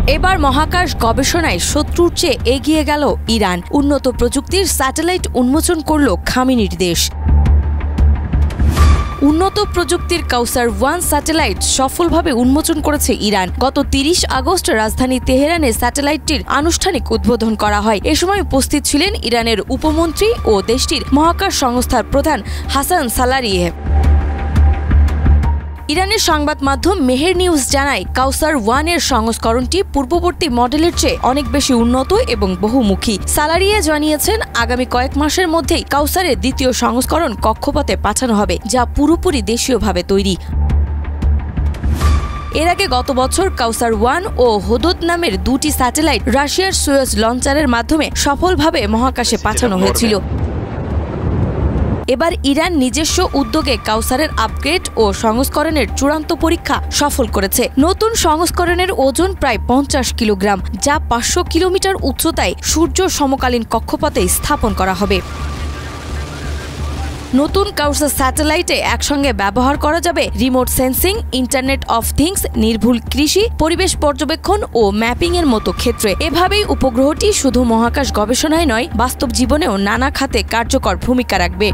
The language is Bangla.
এবার মহাকাশ গবেষণায় শত্রুর চেয়ে এগিয়ে গেল ইরান। উন্নত প্রযুক্তির স্যাটেলাইট উন্মোচন করল খামেনির দেশ। উন্নত প্রযুক্তির কাউসার-1 স্যাটেলাইট সফলভাবে উন্মোচন করেছে ইরান। গত 30 আগস্ট রাজধানী তেহরানে স্যাটেলাইটটির আনুষ্ঠানিক উদ্বোধন করা হয়। এ সময় উপস্থিত ছিলেন ইরানের উপমন্ত্রী ও দেশটির মহাকাশ সংস্থার প্রধান হাসান সালারিয়ে। ইরানের সংবাদ মাধ্যম মেহের নিউজ জানায়, কাউসার-1 এর সংস্করণটি পূর্ববর্তী মডেলের চেয়ে অনেক বেশি উন্নত এবং বহুমুখী। সালারিয়ে জানিয়েছেন, আগামী কয়েক মাসের মধ্যেই কাউসারের দ্বিতীয় সংস্করণ কক্ষপথে পাঠানো হবে, যা পুরোপুরি দেশীয়ভাবে তৈরি। এর আগে গত বছর কাউসার-1 ও হুদুদ নামের দুটি স্যাটেলাইট রাশিয়ার সুয়েজ লঞ্চারের মাধ্যমে সফলভাবে মহাকাশে পাঠানো হয়েছিল। এবার ইরান নিজস্ব উদ্যোগে কাউসারের আপগ্রেড ও সংস্করণের চূড়ান্ত পরীক্ষা সফল করেছে। নতুন সংস্করণের ওজন প্রায় 50 কিলোগ্রাম, যা 500 কিলোমিটার উচ্চতায় সূর্য সমকালীন কক্ষপথে স্থাপন করা হবে। নতুন কাউসার স্যাটেলাইটে একসঙ্গে ব্যবহার করা যাবে remote sensing, internet of things, নির্ভুল কৃষি, পরিবেশ পর্যবেক্ষণ ও ম্যাপিং এর মতো ক্ষেত্রে। এভাবেই উপগ্রহটি শুধু মহাকাশ গবেষণায় নয়, বাস্তব জীবনেও নানা খাতে কার্যকর ভূমিকা রাখবে।